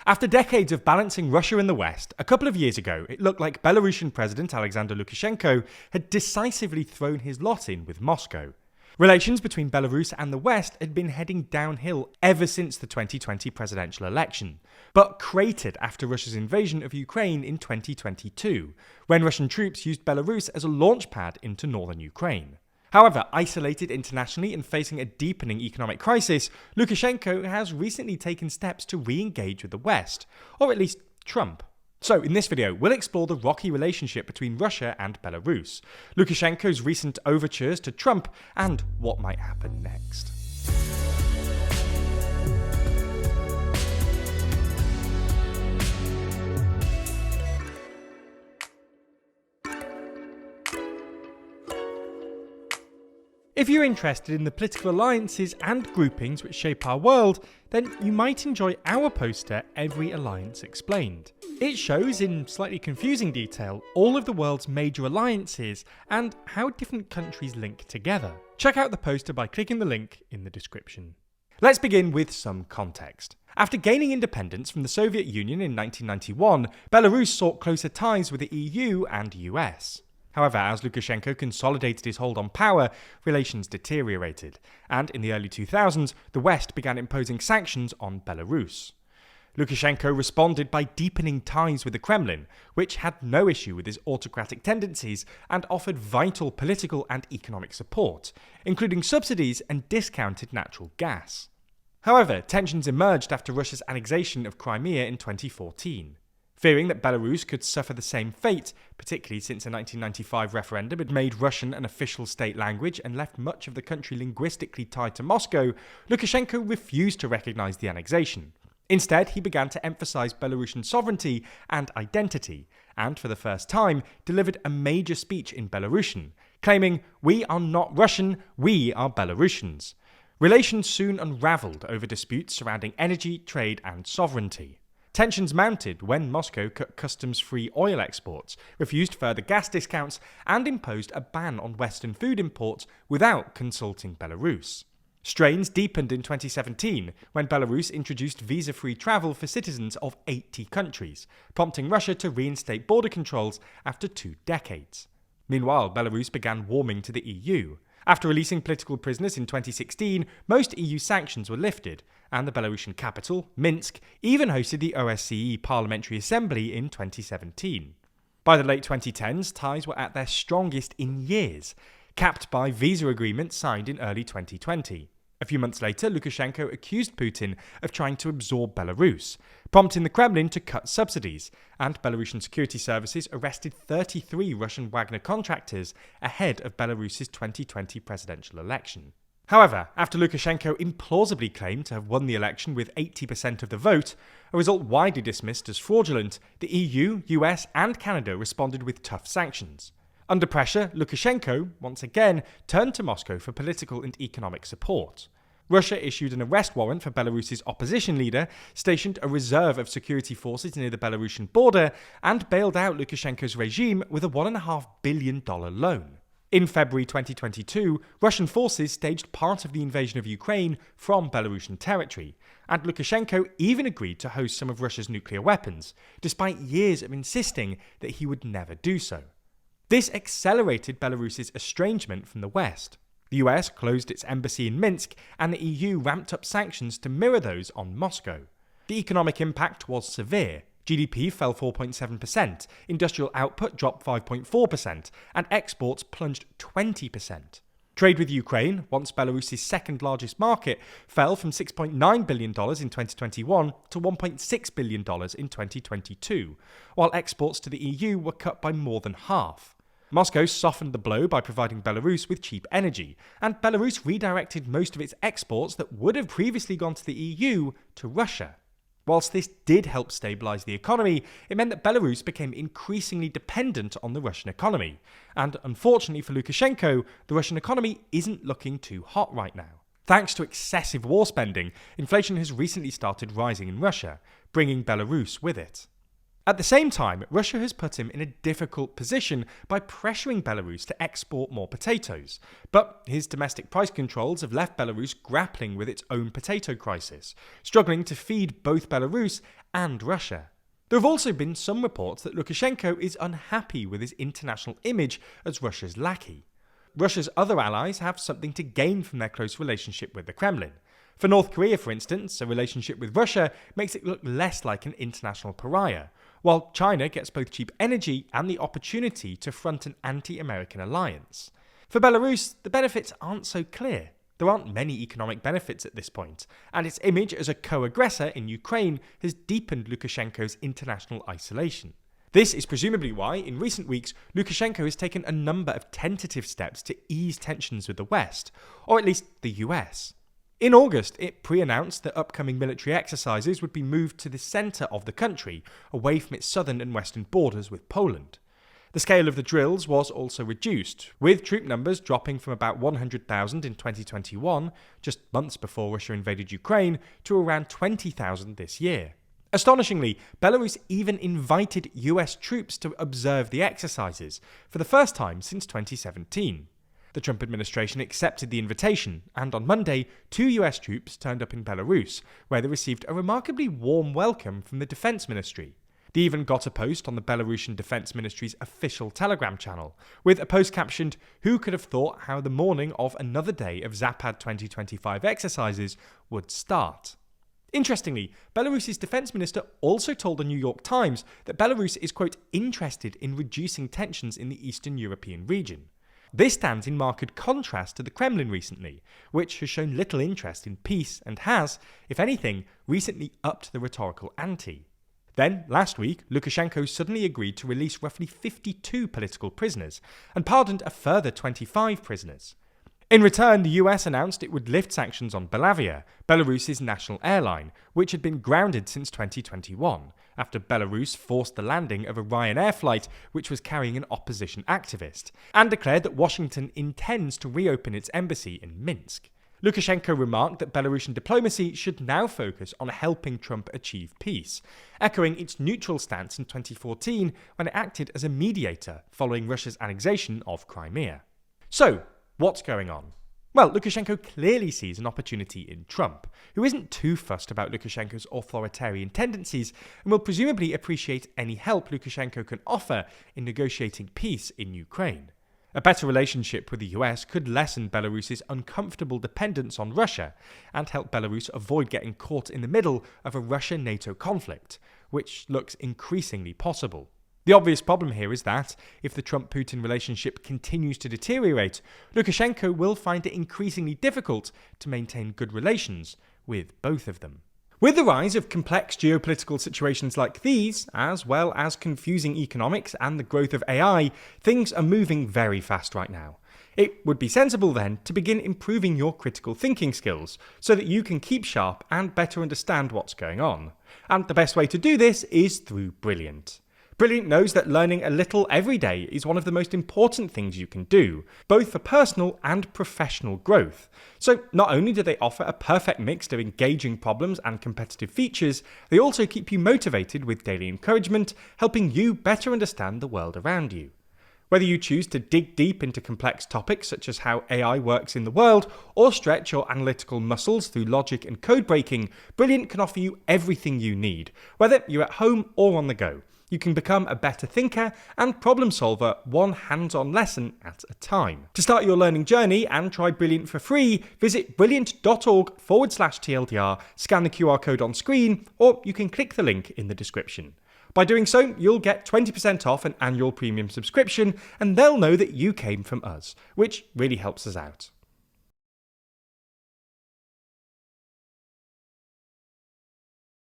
After decades of balancing Russia and the West, a couple of years ago it looked like Belarusian President Alexander Lukashenko had decisively thrown his lot in with Moscow. Relations between Belarus and the West had been heading downhill ever since the 2020 presidential election, but cratered after Russia's invasion of Ukraine in 2022, when Russian troops used Belarus as a launchpad into northern Ukraine. However, isolated internationally and facing a deepening economic crisis, Lukashenko has recently taken steps to re-engage with the West, or at least Trump. So, in this video, we'll explore the rocky relationship between Russia and Belarus, Lukashenko's recent overtures to Trump, and what might happen next. If you're interested in the political alliances and groupings which shape our world, then you might enjoy our poster, Every Alliance Explained. It shows, in slightly confusing detail, all of the world's major alliances and how different countries link together. Check out the poster by clicking the link in the description. Let's begin with some context. After gaining independence from the Soviet Union in 1991, Belarus sought closer ties with the EU and US. However, as Lukashenko consolidated his hold on power, relations deteriorated, and in the early 2000s, the West began imposing sanctions on Belarus. Lukashenko responded by deepening ties with the Kremlin, which had no issue with his autocratic tendencies and offered vital political and economic support, including subsidies and discounted natural gas. However, tensions emerged after Russia's annexation of Crimea in 2014. Fearing that Belarus could suffer the same fate, particularly since a 1995 referendum had made Russian an official state language and left much of the country linguistically tied to Moscow, Lukashenko refused to recognise the annexation. Instead, he began to emphasise Belarusian sovereignty and identity, and for the first time delivered a major speech in Belarusian, claiming, "We are not Russian, we are Belarusians." Relations soon unravelled over disputes surrounding energy, trade and sovereignty. Tensions mounted when Moscow cut customs-free oil exports, refused further gas discounts, and imposed a ban on Western food imports without consulting Belarus. Strains deepened in 2017 when Belarus introduced visa-free travel for citizens of 80 countries, prompting Russia to reinstate border controls after 2 decades. Meanwhile, Belarus began warming to the EU. After releasing political prisoners in 2016, most EU sanctions were lifted, and the Belarusian capital, Minsk, even hosted the OSCE Parliamentary Assembly in 2017. By the late 2010s, ties were at their strongest in years, capped by visa agreements signed in early 2020. A few months later, Lukashenko accused Putin of trying to absorb Belarus, prompting the Kremlin to cut subsidies, and Belarusian security services arrested 33 Russian Wagner contractors ahead of Belarus's 2020 presidential election. However, after Lukashenko implausibly claimed to have won the election with 80% of the vote, a result widely dismissed as fraudulent, the EU, US and Canada responded with tough sanctions. Under pressure, Lukashenko, once again, turned to Moscow for political and economic support. Russia issued an arrest warrant for Belarus's opposition leader, stationed a reserve of security forces near the Belarusian border, and bailed out Lukashenko's regime with a $1.5 billion loan. In February 2022, Russian forces staged part of the invasion of Ukraine from Belarusian territory, and Lukashenko even agreed to host some of Russia's nuclear weapons, despite years of insisting that he would never do so. This accelerated Belarus's estrangement from the West. The US closed its embassy in Minsk, and the EU ramped up sanctions to mirror those on Moscow. The economic impact was severe. GDP fell 4.7%, industrial output dropped 5.4%, and exports plunged 20%. Trade with Ukraine, once Belarus's second largest market, fell from $6.9 billion in 2021 to $1.6 billion in 2022, while exports to the EU were cut by more than half. Moscow softened the blow by providing Belarus with cheap energy, and Belarus redirected most of its exports that would have previously gone to the EU to Russia. Whilst this did help stabilise the economy, it meant that Belarus became increasingly dependent on the Russian economy. And unfortunately for Lukashenko, the Russian economy isn't looking too hot right now. Thanks to excessive war spending, inflation has recently started rising in Russia, bringing Belarus with it. At the same time, Russia has put him in a difficult position by pressuring Belarus to export more potatoes. But his domestic price controls have left Belarus grappling with its own potato crisis, struggling to feed both Belarus and Russia. There have also been some reports that Lukashenko is unhappy with his international image as Russia's lackey. Russia's other allies have something to gain from their close relationship with the Kremlin. For North Korea, for instance, a relationship with Russia makes it look less like an international pariah, while China gets both cheap energy and the opportunity to front an anti-American alliance. For Belarus, the benefits aren't so clear. There aren't many economic benefits at this point, and its image as a co-aggressor in Ukraine has deepened Lukashenko's international isolation. This is presumably why, in recent weeks, Lukashenko has taken a number of tentative steps to ease tensions with the West, or at least the US. In August, it pre-announced that upcoming military exercises would be moved to the centre of the country, away from its southern and western borders with Poland. The scale of the drills was also reduced, with troop numbers dropping from about 100,000 in 2021, just months before Russia invaded Ukraine, to around 20,000 this year. Astonishingly, Belarus even invited US troops to observe the exercises, for the first time since 2017. The Trump administration accepted the invitation, and on Monday, 2 US troops turned up in Belarus, where they received a remarkably warm welcome from the Defense Ministry. They even got a post on the Belarusian Defense Ministry's official Telegram channel, with a post captioned, "Who could have thought how the morning of another day of Zapad 2025 exercises would start?" Interestingly, Belarus's defense minister also told the New York Times that Belarus is, quote, interested in reducing tensions in the Eastern European region. This stands in marked contrast to the Kremlin recently, which has shown little interest in peace and has, if anything, recently upped the rhetorical ante. Then, last week, Lukashenko suddenly agreed to release roughly 52 political prisoners and pardoned a further 25 prisoners. In return, the US announced it would lift sanctions on Belavia, Belarus's national airline, which had been grounded since 2021, after Belarus forced the landing of a Ryanair flight which was carrying an opposition activist, and declared that Washington intends to reopen its embassy in Minsk. Lukashenko remarked that Belarusian diplomacy should now focus on helping Trump achieve peace, echoing its neutral stance in 2014 when it acted as a mediator following Russia's annexation of Crimea. So, what's going on? Well, Lukashenko clearly sees an opportunity in Trump, who isn't too fussed about Lukashenko's authoritarian tendencies and will presumably appreciate any help Lukashenko can offer in negotiating peace in Ukraine. A better relationship with the US could lessen Belarus's uncomfortable dependence on Russia and help Belarus avoid getting caught in the middle of a Russia-NATO conflict, which looks increasingly possible. The obvious problem here is that, if the Trump-Putin relationship continues to deteriorate, Lukashenko will find it increasingly difficult to maintain good relations with both of them. With the rise of complex geopolitical situations like these, as well as confusing economics and the growth of AI, things are moving very fast right now. It would be sensible then to begin improving your critical thinking skills so that you can keep sharp and better understand what's going on. And the best way to do this is through Brilliant. Brilliant knows that learning a little every day is one of the most important things you can do, both for personal and professional growth. So not only do they offer a perfect mix of engaging problems and competitive features, they also keep you motivated with daily encouragement, helping you better understand the world around you. Whether you choose to dig deep into complex topics such as how AI works in the world, or stretch your analytical muscles through logic and code breaking, Brilliant can offer you everything you need, whether you're at home or on the go. You can become a better thinker and problem solver, one hands-on lesson at a time. To start your learning journey and try Brilliant for free, visit brilliant.org/TLDR, scan the QR code on screen, or you can click the link in the description. By doing so, you'll get 20% off an annual premium subscription, and they'll know that you came from us, which really helps us out.